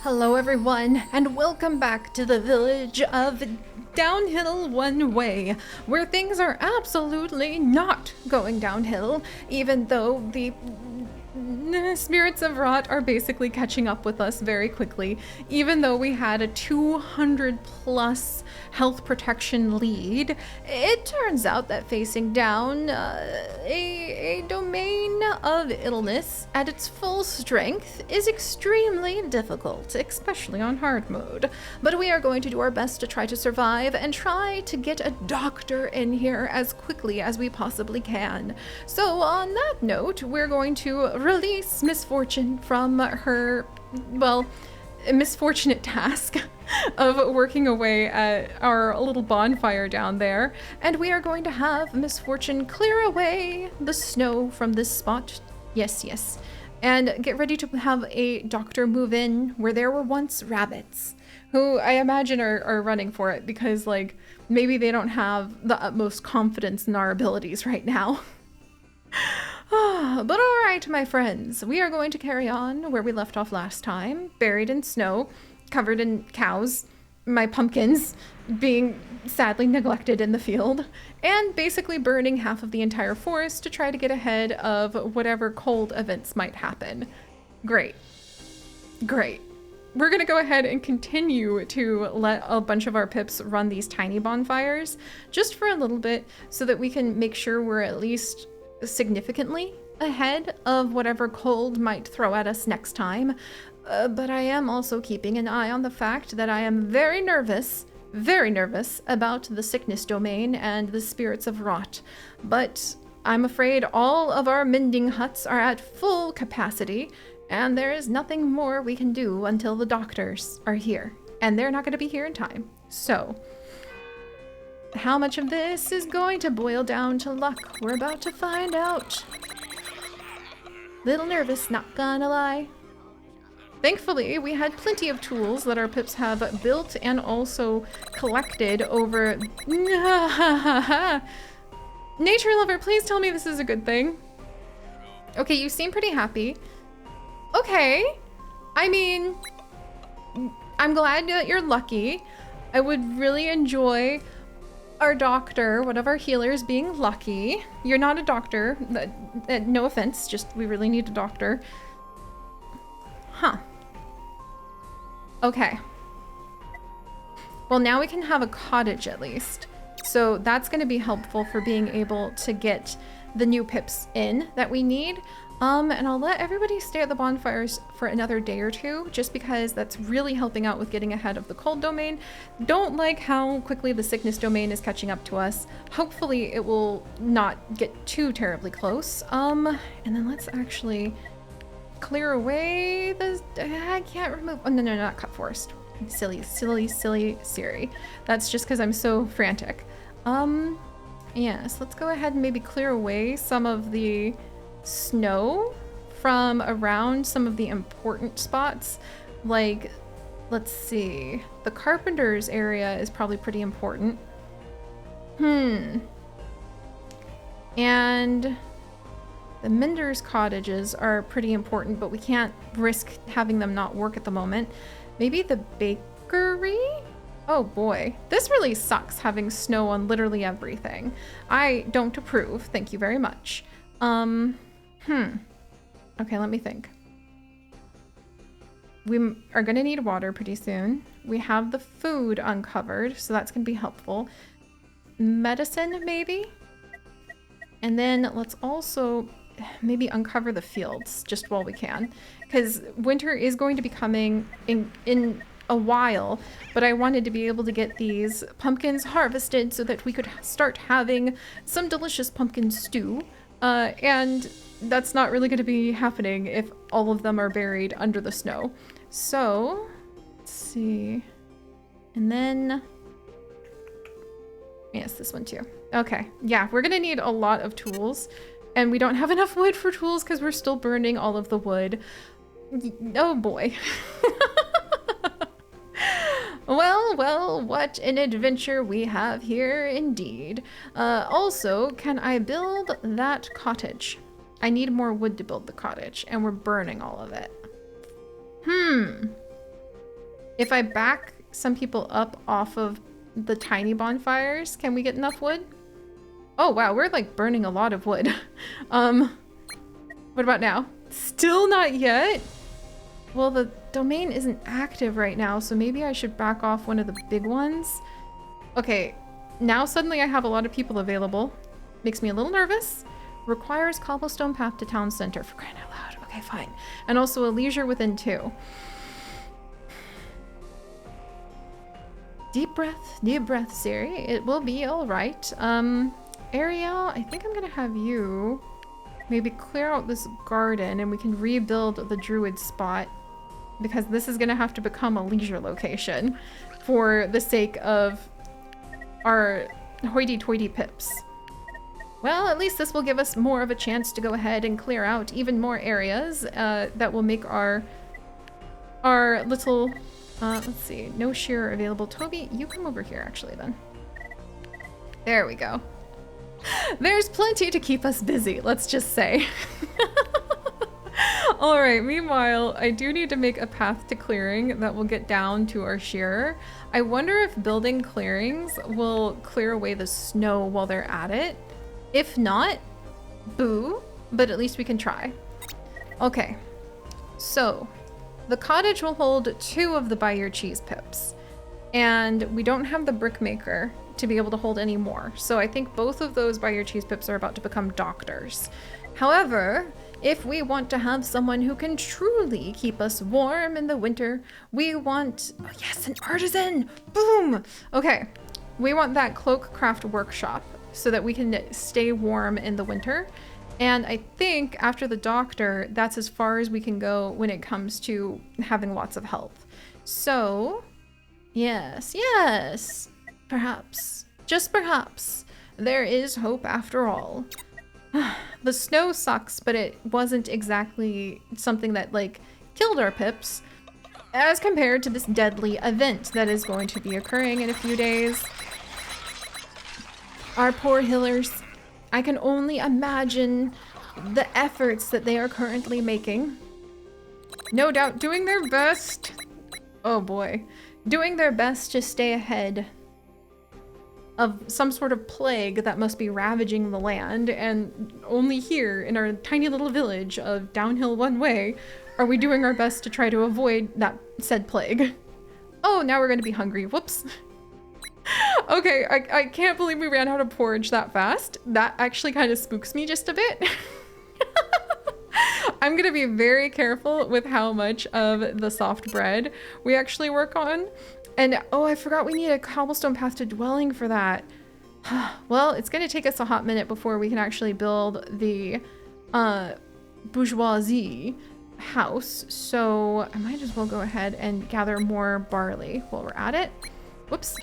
Hello everyone, and welcome back to the village of Downhill One Way, where things are absolutely not going downhill, even though the spirits of rot are basically catching up with us very quickly. Even though we had a 200 plus health protection lead, it turns out that facing down a domain of illness at its full strength is extremely difficult, especially on hard mode. But we are going to do our best to try to survive and try to get a doctor in here as quickly as we possibly can. So on that note, we're going to release Misfortune from her, well, misfortunate task of working away at our little bonfire down there, and we are going to have Misfortune clear away the snow from this spot. Yes, and get ready to have a doctor move in where there were once rabbits, who I imagine are running for it because, like, maybe they don't have the utmost confidence in our abilities right now. But all right, my friends, we are going to carry on where we left off last time, buried in snow, covered in cows, my pumpkins being sadly neglected in the field, and basically burning half of the entire forest to try to get ahead of whatever cold events might happen. Great. We're gonna go ahead and continue to let a bunch of our pips run these tiny bonfires just for a little bit so that we can make sure we're at least significantly ahead of whatever cold might throw at us next time. But I am also keeping an eye on the fact that I am very nervous about the sickness domain and the spirits of rot. But I'm afraid all of our mending huts are at full capacity, and there is nothing more we can do until the doctors are here. And they're not going to be here in time. So how much of this is going to boil down to luck? We're about to find out. Little nervous, not gonna lie. Thankfully, we had plenty of tools that our pips have built and also collected over... Nature lover, please tell me this is a good thing. Okay, you seem pretty happy. Okay. I mean, I'm glad that you're lucky. I would really enjoy our doctor, one of our healers, being lucky. You're not a doctor. No offense, just we really need a doctor. Huh. Okay. Well, now we can have a cottage at least. So that's going to be helpful for being able to get the new pips in that we need. And I'll let everybody stay at the bonfires for another day or two, just because that's really helping out with getting ahead of the cold domain. Don't like how quickly the sickness domain is catching up to us. Hopefully it will not get too terribly close. And then let's actually clear away the... I can't remove... Oh, no, not cut forest. Silly Siri. That's just because I'm so frantic. Yes, let's go ahead and maybe clear away some of the snow from around some of the important spots. Like, let's see, the carpenter's area is probably pretty important. And the mender's cottages are pretty important, but we can't risk having them not work at the moment. Maybe the bakery? Oh boy, this really sucks having snow on literally everything. I don't approve, thank you very much. Okay, let me think. We are gonna need water pretty soon. We have the food uncovered, so that's gonna be helpful. Medicine, maybe? And then let's also maybe uncover the fields just while we can, because winter is going to be coming in a while, but I wanted to be able to get these pumpkins harvested so that we could start having some delicious pumpkin stew. And that's not really going to be happening if all of them are buried under the snow. So, let's see. And then, yes, this one too. Okay, yeah, we're going to need a lot of tools, and we don't have enough wood for tools because we're still burning all of the wood. Oh boy. Well, what an adventure we have here indeed. Also, can I build that cottage? I need more wood to build the cottage, and we're burning all of it. If I back some people up off of the tiny bonfires, can we get enough wood? Oh wow, we're like burning a lot of wood. What about now? Still not yet? Well, the domain isn't active right now, so maybe I should back off one of the big ones. Okay, now suddenly I have a lot of people available. Makes me a little nervous. Requires cobblestone path to town center, for crying out loud. Okay, fine. And also a leisure within 2. Deep breath, Siri. It will be all right. Ariel, I think I'm gonna have you maybe clear out this garden and we can rebuild the druid spot, because this is gonna have to become a leisure location for the sake of our hoity-toity pips. Well, at least this will give us more of a chance to go ahead and clear out even more areas that will make our little, let's see, no shearer available. Toby, you come over here actually then. There we go. There's plenty to keep us busy, let's just say. All right, meanwhile, I do need to make a path to clearing that will get down to our shearer. I wonder if building clearings will clear away the snow while they're at it. If not, boo, but at least we can try. Okay, so the cottage will hold 2 of the buy your cheese pips, and we don't have the brick maker to be able to hold any more. So I think both of those buy your cheese pips are about to become doctors. However, if we want to have someone who can truly keep us warm in the winter, we want, oh yes, an artisan, boom. Okay, we want that cloak craft workshop so that we can stay warm in the winter. And I think after the doctor, that's as far as we can go when it comes to having lots of health. So, yes, perhaps, just perhaps, there is hope after all. The snow sucks, but it wasn't exactly something that, like, killed our pips, as compared to this deadly event that is going to be occurring in a few days. Our poor healers. I can only imagine the efforts that they are currently making. No doubt doing their best. Oh boy. Doing their best to stay ahead of some sort of plague that must be ravaging the land, and only here in our tiny little village of downhill one way are we doing our best to try to avoid that said plague. Oh, now we're gonna be hungry. Whoops. Okay, I can't believe we ran out of porridge that fast. That actually kind of spooks me just a bit. I'm gonna be very careful with how much of the soft bread we actually work on. And oh, I forgot we need a cobblestone path to dwelling for that. Well, it's gonna take us a hot minute before we can actually build the bourgeoisie house. So I might as well go ahead and gather more barley while we're at it. Whoops.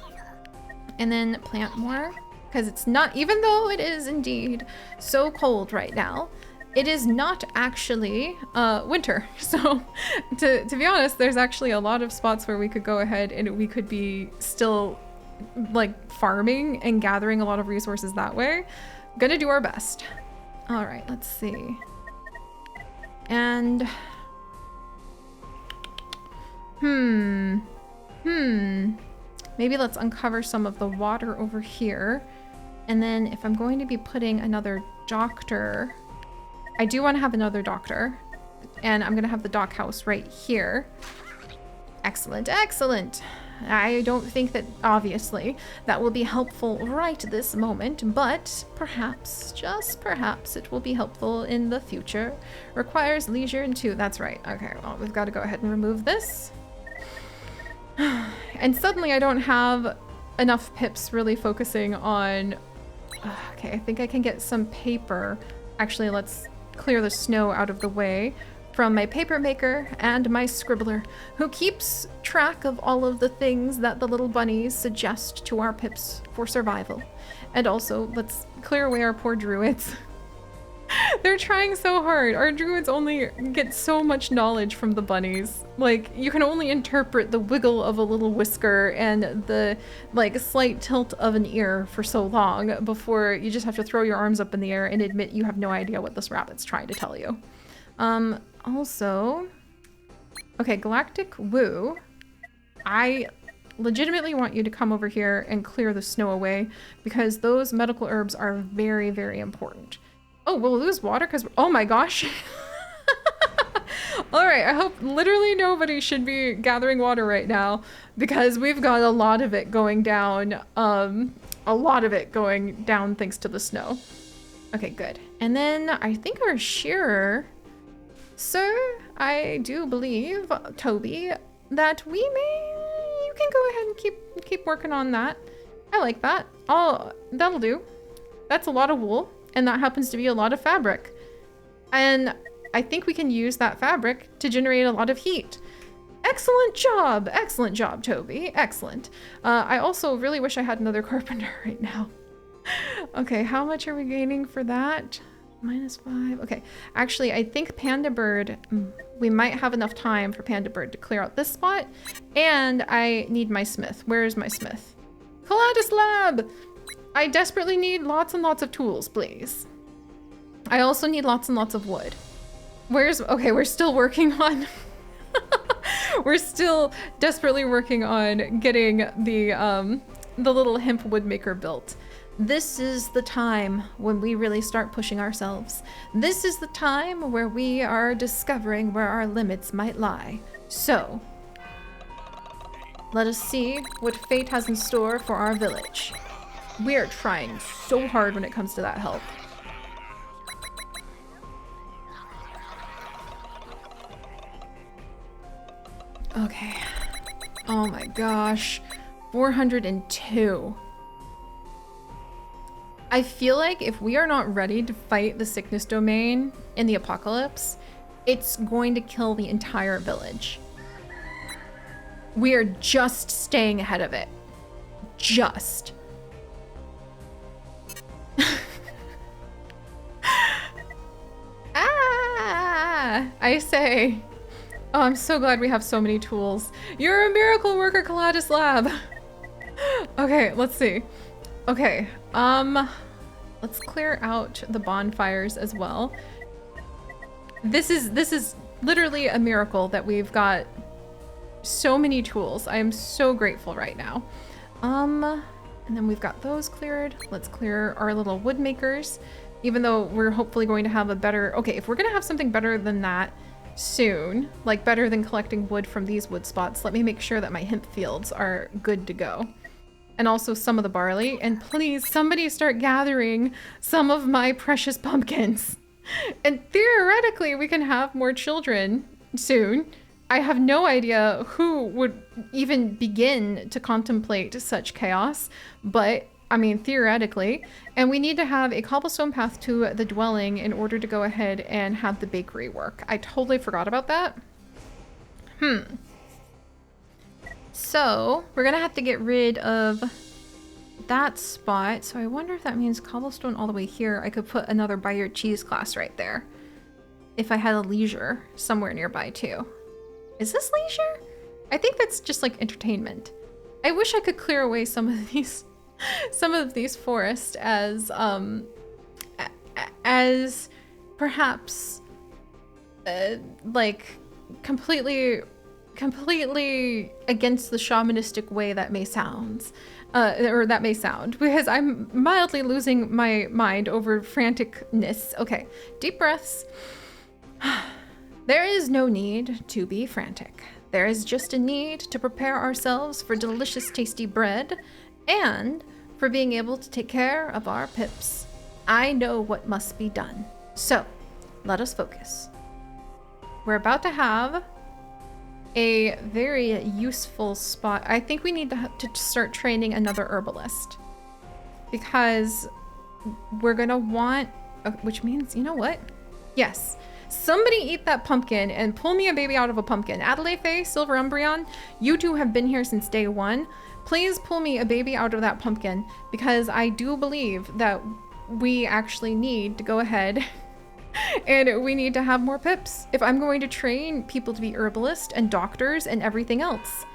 And then plant more, because it's not, even though it is indeed so cold right now, it is not actually winter. So to be honest, there's actually a lot of spots where we could go ahead and we could be still like farming and gathering a lot of resources that way. Gonna do our best. All right, let's see. And maybe let's uncover some of the water over here. And then if I'm going to be putting another doctor, I do want to have another doctor, and I'm going to have the dock house right here. Excellent, excellent. I don't think that, obviously, that will be helpful right this moment, but perhaps, just perhaps, it will be helpful in the future. Requires leisure and 2. That's right. Okay, well, we've got to go ahead and remove this. And suddenly I don't have enough pips really focusing on... Okay, I think I can get some paper. Actually, let's clear the snow out of the way from my paper maker and my scribbler, who keeps track of all of the things that the little bunnies suggest to our pips for survival. And also, let's clear away our poor druids. They're trying so hard. Our druids only get so much knowledge from the bunnies. Like, you can only interpret the wiggle of a little whisker and the, like, slight tilt of an ear for so long before you just have to throw your arms up in the air and admit you have no idea what this rabbit's trying to tell you. Also, okay, Galactic Woo. I legitimately want you to come over here and clear the snow away because those medical herbs are very, very important. Oh, we'll lose water because, oh my gosh. All right, I hope literally nobody should be gathering water right now because we've got a lot of it going down. A lot of it going down thanks to the snow. Okay, good. And then I think our shearer, sir, I do believe, Toby, that you can go ahead and keep working on that. I like that. That'll do. That's a lot of wool, and that happens to be a lot of fabric. And I think we can use that fabric to generate a lot of heat. Excellent job, Toby. Excellent. I also really wish I had another carpenter right now. Okay, how much are we gaining for that? -5. Okay, actually, I think Panda Bird, we might have enough time for Panda Bird to clear out this spot. And I need my smith. Where is my smith? Colatus Lab! I desperately need lots and lots of tools, please. I also need lots and lots of wood. Okay, we're still working on... We're still desperately working on getting the little hemp woodmaker built. This is the time when we really start pushing ourselves. This is the time where we are discovering where our limits might lie. So, let us see what fate has in store for our village. We are trying so hard when it comes to that help. Okay. Oh my gosh. 402. I feel like if we are not ready to fight the sickness domain in the apocalypse, it's going to kill the entire village. We are just staying ahead of it. Just. I say. Oh, I'm so glad we have so many tools. You're a miracle worker, Colatus Lab. Okay, let's see. Okay, let's clear out the bonfires as well. This is literally a miracle that we've got so many tools. I am so grateful right now. And then we've got those cleared. Let's clear our little wood makers, even though we're hopefully going to have a better, okay, if we're gonna have something better than that soon, like better than collecting wood from these wood spots, let me make sure that my hemp fields are good to go. And also some of the barley, and please somebody start gathering some of my precious pumpkins. And theoretically we can have more children soon. I have no idea who would even begin to contemplate such chaos, but I mean theoretically. And we need to have a cobblestone path to the dwelling in order to go ahead and have the bakery work. I totally forgot about that. So we're gonna have to get rid of that spot. So I wonder if that means cobblestone all the way here. I could put another buy your cheese class right there if I had a leisure somewhere nearby too. Is this leisure? I think that's just like entertainment. I wish I could clear away some of these forests as perhaps like completely against the shamanistic way that may sound, because I'm mildly losing my mind over franticness. Okay, deep breaths. There is no need to be frantic. There is just a need to prepare ourselves for delicious, tasty bread and for being able to take care of our pips. I know what must be done. So, let us focus. We're about to have a very useful spot. I think we need to start training another herbalist because we're gonna want, which means, you know what? Yes. Somebody eat that pumpkin and pull me a baby out of a pumpkin. Adelaide Faye, Silver Umbreon, you two have been here since day one. Please pull me a baby out of that pumpkin because I do believe that we actually need to go ahead and we need to have more pips if I'm going to train people to be herbalists and doctors and everything else.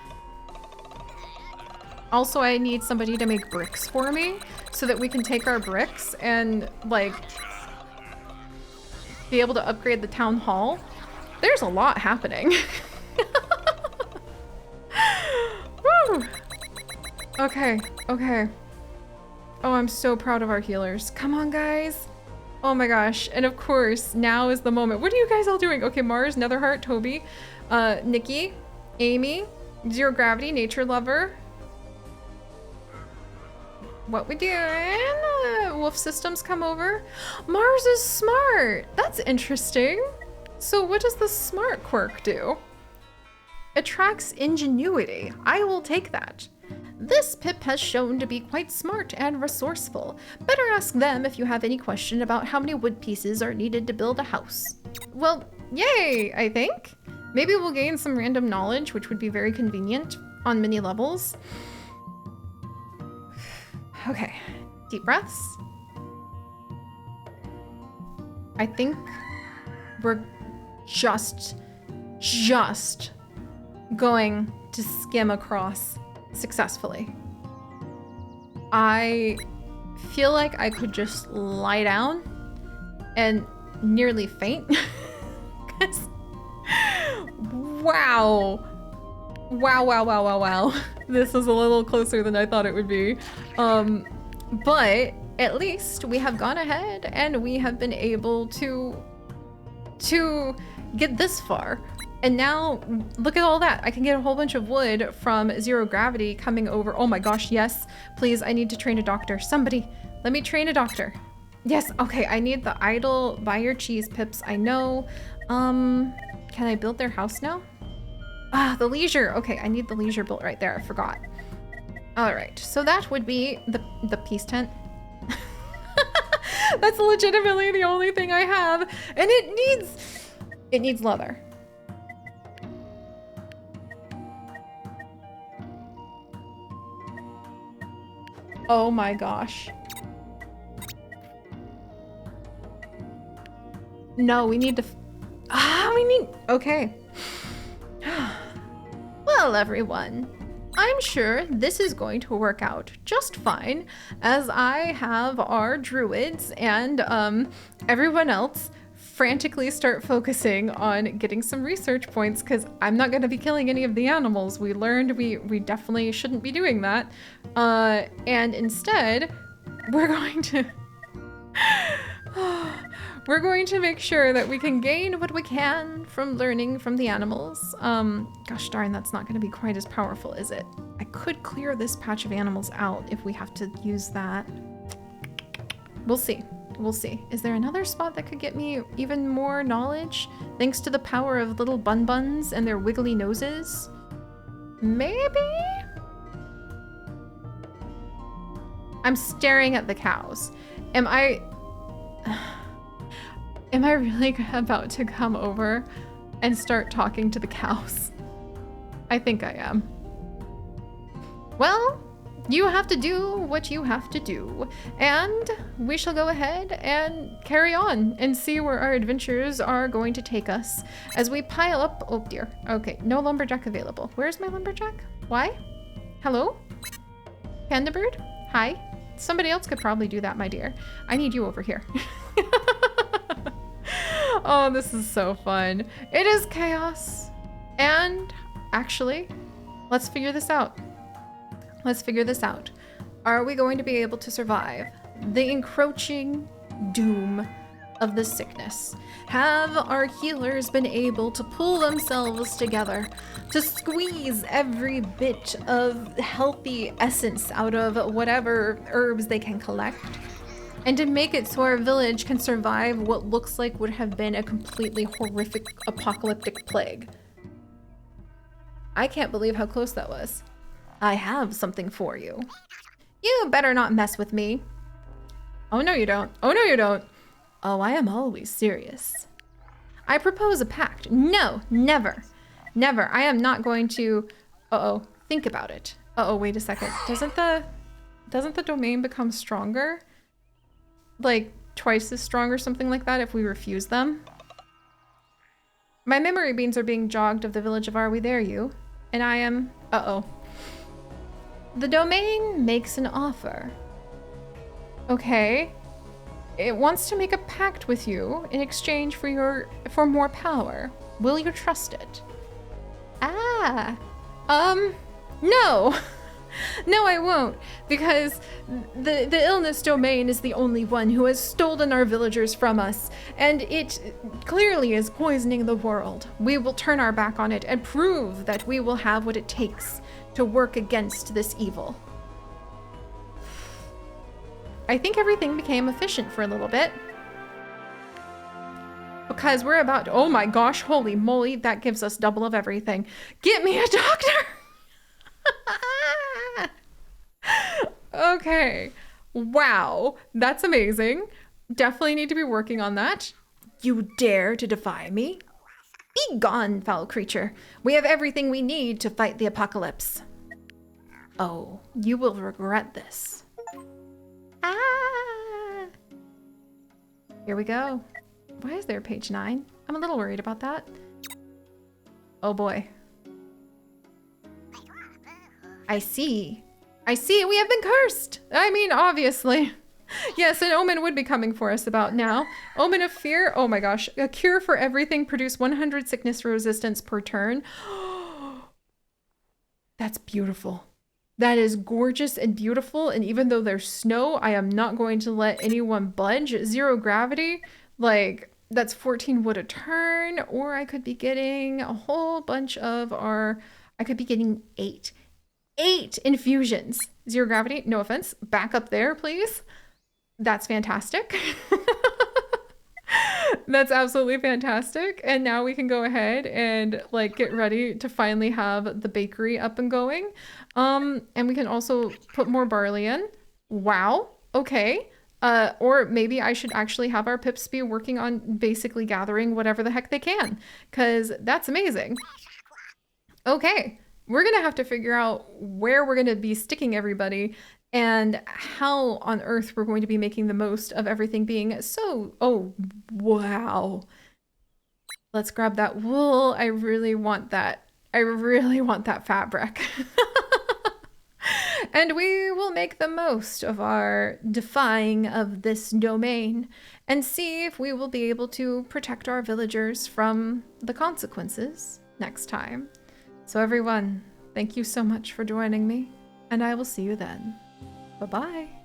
Also, I need somebody to make bricks for me so that we can take our bricks and like be able to upgrade the town hall. There's a lot happening. Okay, okay. Oh, I'm so proud of our healers. Come on, guys. Oh my gosh. And of course, now is the moment. What are you guys all doing? Okay, Mars, Netherheart, Toby, Nikki, Amy, Zero Gravity, Nature Lover. What we doing? Wolf Systems come over. Mars is smart. That's interesting. So what does the smart quirk do? Attracts ingenuity. I will take that. This pip has shown to be quite smart and resourceful. Better ask them if you have any question about how many wood pieces are needed to build a house. Well, yay, I think. Maybe we'll gain some random knowledge, which would be very convenient on many levels. Okay, deep breaths. I think we're just going to skim across successfully. I feel like I could just lie down and nearly faint. Wow. Wow. This is a little closer than I thought it would be. But at least we have gone ahead and we have been able to get this far. And now, look at all that. I can get a whole bunch of wood from Zero Gravity coming over. Oh my gosh, yes. Please, I need to train a doctor. Somebody, let me train a doctor. Yes, okay, I need the idle, buy your cheese pips, I know. Can I build their house now? Ah, the leisure. Okay, I need the leisure built right there, I forgot. All right, so that would be the peace tent. That's legitimately the only thing I have. And it needs leather. Oh my gosh. No, we need to, okay. Well, everyone, I'm sure this is going to work out just fine as I have our druids and everyone else frantically start focusing on getting some research points because I'm not going to be killing any of the animals. We learned we definitely shouldn't be doing that. And instead, we're going to make sure that we can gain what we can from learning from the animals. Gosh darn, that's not going to be quite as powerful, is it? I could clear this patch of animals out if we have to use that. We'll see. We'll see. Is there another spot that could get me even more knowledge? Thanks to the power of little bun-buns and their wiggly noses? Maybe? I'm staring at the cows. Am I really about to come over and start talking to the cows? I think I am. Well, you have to do what you have to do, and we shall go ahead and carry on and see where our adventures are going to take us as we pile up. Oh dear. Okay, no lumberjack available. Where's my lumberjack? Why? Hello? Panda bird? Hi. Somebody else could probably do that, my dear. I need you over here. Oh, this is so fun. It is chaos. And actually, let's figure this out. Let's figure this out. Are we going to be able to survive the encroaching doom of the sickness? Have our healers been able to pull themselves together to squeeze every bit of healthy essence out of whatever herbs they can collect? And to make it so our village can survive what looks like would have been a completely horrific apocalyptic plague? I can't believe how close that was. I have something for you. You better not mess with me. Oh no you don't. Oh no you don't. Oh, I am always serious. I propose a pact. No, never. Never. I am not going to... Uh-oh. Think about it. Uh-oh, wait a second. Doesn't the domain become stronger? Like twice as strong or something like that if we refuse them? My memory beans are being jogged of the village of Are We There You? And I am... Uh-oh. The domain makes an offer. Okay. It wants to make a pact with you in exchange for more power. Will you trust it? Ah. No. No, I won't, because the illness domain is the only one who has stolen our villagers from us, and it clearly is poisoning the world. We will turn our back on it and prove that we will have what it takes to work against this evil. I think everything became efficient for a little bit. Because we're about to, oh my gosh, holy moly, that gives us double of everything. Get me a doctor! Okay. Wow. That's amazing. Definitely need to be working on that. You dare to defy me? Be gone, foul creature. We have everything we need to fight the apocalypse. Oh, you will regret this. Ah! Here we go. Why is there page 9? I'm a little worried about that. Oh boy. I see. I see, we have been cursed. I mean, obviously. Yes, an omen would be coming for us about now. Omen of fear. Oh my gosh. A cure for everything. Produce 100 sickness resistance per turn. That's beautiful. That is gorgeous and beautiful. And even though there's snow, I am not going to let anyone budge. 0 gravity. Like, that's 14 wood a turn. Or I could be getting a whole bunch of our... I could be getting 8 infusions. 0 gravity, no offense. Back up there, please. That's fantastic. That's absolutely fantastic. And now we can go ahead and like get ready to finally have the bakery up and going. And we can also put more barley in. Wow. Okay. Or maybe I should actually have our pips be working on basically gathering whatever the heck they can, because that's amazing. Okay. We're going to have to figure out where we're going to be sticking everybody and how on earth we're going to be making the most of everything being so... Oh, wow. Let's grab that wool. I really want that. I really want that fabric. And we will make the most of our defying of this domain and see if we will be able to protect our villagers from the consequences next time. So everyone, thank you so much for joining me, and I will see you then. Bye-bye.